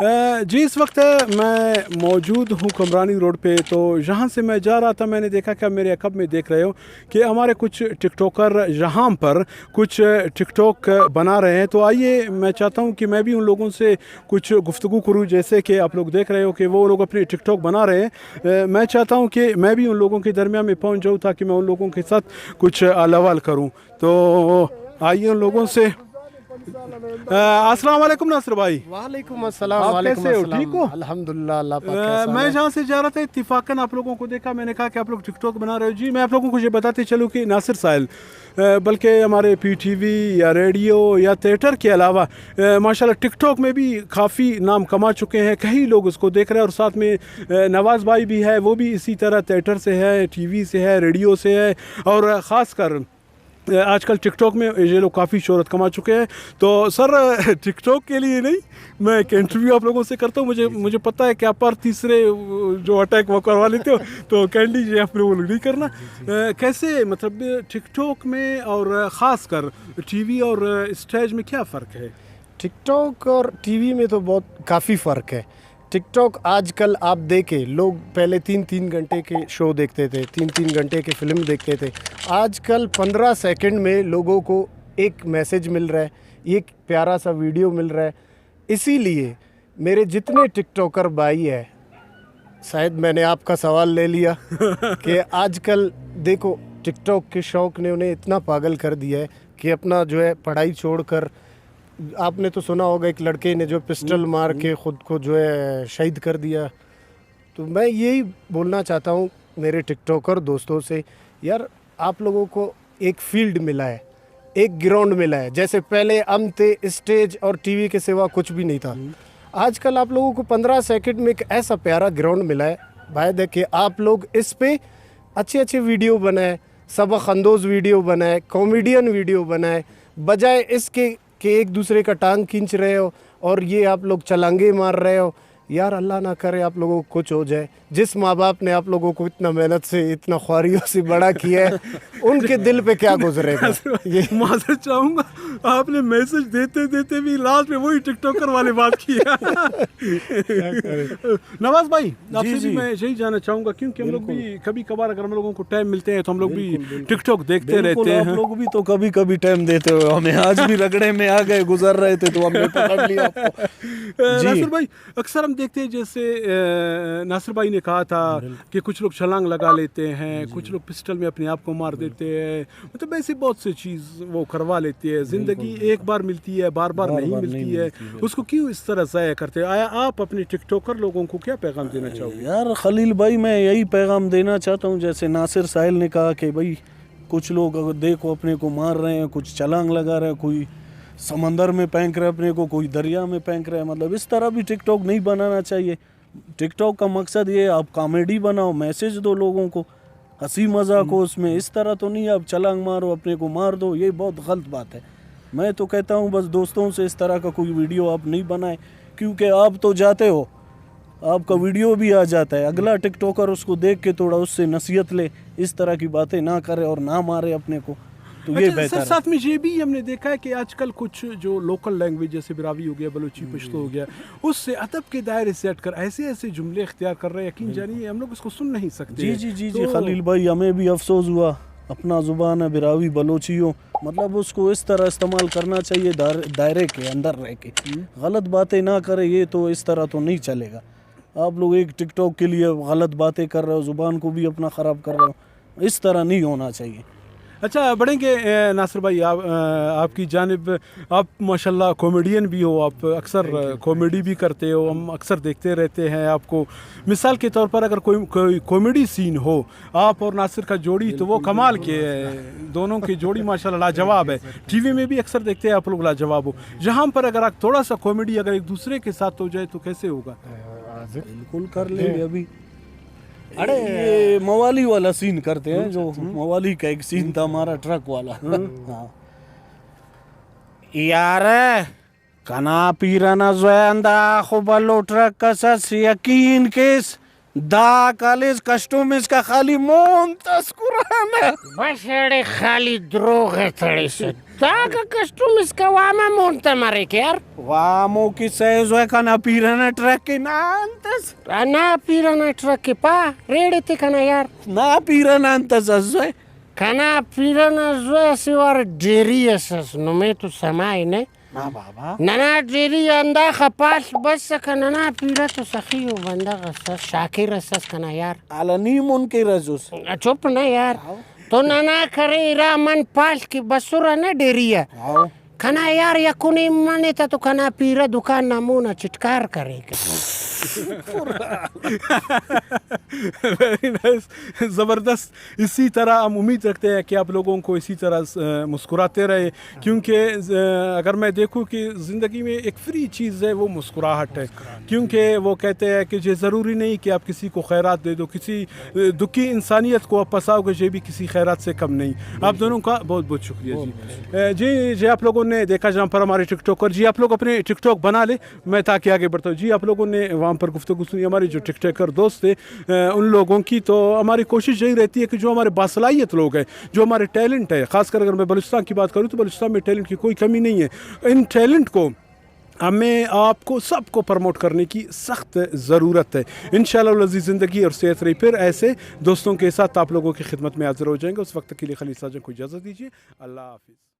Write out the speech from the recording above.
जी इस वक्त मैं मौजूद हूँ कमरानी रोड पे। तो यहाँ से मैं जा रहा था, मैंने देखा कि मेरे अकब में देख रहे हो कि हमारे कुछ टिकटॉकर यहाँ पर कुछ टिकटॉक बना रहे हैं। तो आइए, मैं चाहता हूँ कि मैं भी उन लोगों से कुछ गुफ्तगू करूँ, जैसे कि आप लोग देख रहे हो कि वो लोग अपने टिकटॉक बना रहे हैं। मैं चाहता हूँ कि मैं भी उन लोगों के दरमियान में पहुँच जाऊँ ताकि मैं उन लोगों के साथ कुछ अलवाल करूँ। तो आइए उन लोगों से। अस्सलाम वालेकुम नासिर भाई। वालेकुम अस्सलाम। आप कैसे हो? ठीक हो? अल्हम्दुलिल्लाह, अल्लाह पाक का एहसान मैं है। जहाँ से जा रहा था इत्तेफाकन आप लोगों को देखा, मैंने कहा कि आप लोग टिकटॉक बना रहे हो। जी मैं आप लोगों को ये बताते चलूँ कि नासिर साहिल बल्कि हमारे पीटीवी या रेडियो या थिएटर के अलावा माशाल्लाह टिकटॉक में भी काफ़ी नाम कमा चुके हैं। कई लोग उसको देख रहे हैं और साथ में नवाज़ भाई भी है, वो भी इसी तरह थिएटर से है, टीवी से है, रेडियो से है और ख़ास कर आजकल टिकटॉक में ये लोग काफ़ी शोहरत कमा चुके हैं। तो सर टिकटॉक के लिए नहीं, मैं एक इंटरव्यू आप लोगों से करता हूँ। मुझे पता है कि आप पर तीसरे जो अटैक वो करवा लेते हो, तो कैंडी जी आप लोग नहीं करना। कैसे मतलब टिकटॉक में और ख़ास कर टीवी और स्टेज में क्या फ़र्क है? टिकटॉक और टीवी में तो बहुत काफ़ी फ़र्क है। टिकटॉक आजकल आप देखें, लोग पहले 3-3 घंटे के शो देखते थे, 3-3 घंटे के फिल्म देखते थे। आजकल 15 सेकंड में लोगों को एक मैसेज मिल रहा है, एक प्यारा सा वीडियो मिल रहा है। इसीलिए मेरे जितने टिकटॉकर भाई है, शायद मैंने आपका सवाल ले लिया कि आजकल देखो टिकटॉक के शौक़ ने उन्हें इतना पागल कर दिया है कि अपना जो है पढ़ाई छोड़कर, आपने तो सुना होगा एक लड़के ने जो पिस्टल मार के ख़ुद को जो है शहीद कर दिया। तो मैं यही बोलना चाहता हूँ मेरे टिकटॉकर दोस्तों से, यार आप लोगों को एक फील्ड मिला है, एक ग्राउंड मिला है। जैसे पहले हम थे, स्टेज और टीवी के सिवा कुछ भी नहीं था। आजकल आप लोगों को 15 सेकंड में एक ऐसा प्यारा ग्राउंड मिला है भाई। देखिए आप लोग इस पे अच्छे अच्छे वीडियो बनाए, सबक अंदोज़ वीडियो बनाए, कॉमेडियन वीडियो बनाए, बजाय इसके कि एक दूसरे का टांग खींच रहे हो और ये आप लोग छलांगे मार रहे हो। यार अल्लाह ना करे आप लोगों को कुछ हो जाए। जिस माँ बाप ने आप लोगों को इतना मेहनत से, इतना ख्वारियों से बड़ा किया है, उनके दिल पे क्या गुजरेगा। ये माजरत चाहूँगा, आपने मैसेज देते देते भी लास्ट में वही टिकटॉकर वाली बात की है। नवाज भाई आपसे भी मैं यही जानना चाहूँगा, क्योंकि हम लोग भी कभी कभार अगर हम लोगों को टाइम मिलते हैं तो हम लोग भी टिकटॉक देखते रहते हैं। आप लोग भी तो कभी कभी टाइम देते हो हमें। आज भी रगड़े में आ गए, गुजर रहे थे तो हमने पकड़ लिया आपको। नासिर भाई अक्सर हम देखते हैं, जैसे नासिर भाई ने कहा था कि कुछ लोग छलांग लगा लेते हैं, कुछ लोग पिस्टल में अपने आप को मार देते हैं, मतलब ऐसी बहुत सी चीज़ वो करवा लेती है। ज़िंदगी एक बार मिलती है, बार बार नहीं मिलती है, उसको क्यों इस तरह ज़ाया करते हैं? आया आप अपने टिकटॉकर लोगों को क्या पैगाम देना चाहोगे? यार खलील भाई, मैं यही पैगाम देना चाहता हूँ, जैसे नासिर साहिल ने कहा कि भाई कुछ लोग अगर देखो अपने को मार रहे हैं, कुछ छलांग लगा रहे हैं, कोई समंदर में फेंक रहे अपने को, कोई दरिया में फेंक रहे हैं। मतलब इस तरह भी टिकटॉक नहीं बनाना चाहिए। टिकटॉक का मकसद ये है आप कॉमेडी बनाओ, मैसेज दो लोगों को, हंसी मजाक हो उसमें। इस तरह तो नहीं आप छलांग मारो, अपने को मार दो, ये बहुत गलत बात है। मैं तो कहता हूँ बस दोस्तों से इस तरह का कोई वीडियो आप नहीं बनाए, क्योंकि आप तो जाते हो, आपका वीडियो भी आ जाता है, अगला टिकटॉकर उसको देख के थोड़ा उससे नसीहत ले, इस तरह की बातें ना करे और ना मारे अपने को, तो ये अच्छा, बेहतर है। साथ में ये भी हमने देखा है कि आजकल कुछ जो लोकल लैंग्वेज जैसे बिरावी हो गया, बलोची, पश्तो हो गया, उससे अदब के दायरे से हटकर ऐसे ऐसे जुमले इख्तियार कर रहे हैं, यकीन जानिए हम लोग उसको सुन नहीं सकते। जी जी जी जी खलील भाई, हमें भी अफसोस हुआ, अपना ज़ुबान है बिरावी बलोची हो, मतलब उसको इस तरह इस्तेमाल करना चाहिए दायरे के अंदर रह के, गलत बातें ना करे। ये तो इस तरह तो नहीं चलेगा। आप लोग एक टिकटॉक के लिए गलत बातें कर रहे हो, ज़ुबान को भी अपना ख़राब कर रहे हो, इस तरह नहीं होना चाहिए। अच्छा बढ़ेंगे नासिर भाई, आपकी जानिब, आप माशाल्लाह कॉमेडियन भी हो, आप अक्सर कॉमेडी भी करते हो, हम अक्सर देखते रहते हैं आपको। मिसाल के तौर पर अगर कोई कॉमेडी सीन हो आप और नासिर का जोड़ी, तो वो कमाल के दोनों की जोड़ी माशाल्लाह लाजवाब है। टीवी में भी अक्सर देखते हैं आप लोग लाजवाब हो। जहाँ पर अगर आप थोड़ा सा कॉमेडी अगर एक दूसरे के साथ हो जाए तो कैसे होगा? बिल्कुल कर लेंगे। अभी अरे ये मवाली वाला सीन करते हैं, जो मवाली का एक सीन था हमारा, ट्रक वाला। हाँ यार कना पीराना जोंदा खुबलो ट्रक का सस यकीन केस दा कॉलेज कस्टम्स का खाली मोन तस्कुराना बस खाली द्रोग है थोड़ी सी। Dacă costumes că oameni montă mare chiar. Vamo que sezo kana pirana track na antas. Ana pirana trake pa, redete kana iar. Na pirana antas azoi. Kana pirana zoia se oară gerie să-s numetul să mai, ne? Na baba. Nana gerie andaha pas băsă că nana piratul să fiu bandaga să shakira să kana iar. Ala ni mon ke razos. Chop na iar. तो नाना करे रामन पाल की बसुरा न डेरिया खाना यार या कोने माने था तो खाना पीरा दुकान नमूना चिटकार करेगा वेरी नाइस, ज़बरदस्त। इसी तरह हम उम्मीद रखते हैं कि आप लोगों को इसी तरह मुस्कुराते रहे, क्योंकि अगर मैं देखूं कि ज़िंदगी में एक फ्री चीज़ है वो मुस्कुराहट है, क्योंकि वो कहते हैं कि ये ज़रूरी नहीं कि आप किसी को खैरात दे दो, किसी दुखी इंसानियत को आप फंसाओगे ये भी किसी खैरात से कम नहीं। आप दोनों का बहुत बहुत शुक्रिया जी। जी आप लोगों ने देखा जहाँ पर हमारे टिकटॉकर जी, आप लोग अपने टिकटॉक बना ले, मैं ताकि आगे बढ़ता हूँ जी। आप लोगों ने वहाँ पर गुफ्तगू सुनी हमारे जो टिकटॉकर दोस्त थे उन लोगों की, तो हमारी कोशिश यही रहती है कि जो हमारे बासलाहियत लोग हैं, जो हमारे टैलेंट है, ख़ासकर अगर मैं बलूचिस्तान की बात करूँ तो बलूचिस्तान में टैलेंट की कोई कमी नहीं है। इन टैलेंट को हमें आपको सबको प्रमोट करने की सख्त ज़रूरत है। इंशाअल्लाह लज़ीज़ ज़िंदगी और सेहत रही, फिर ऐसे दोस्तों के साथ आप लोगों की खिदमत में हाजिर हो जाएंगे। उस वक्त के लिए खलील साजन को इजाज़त दीजिए। अल्लाह हाफिज़।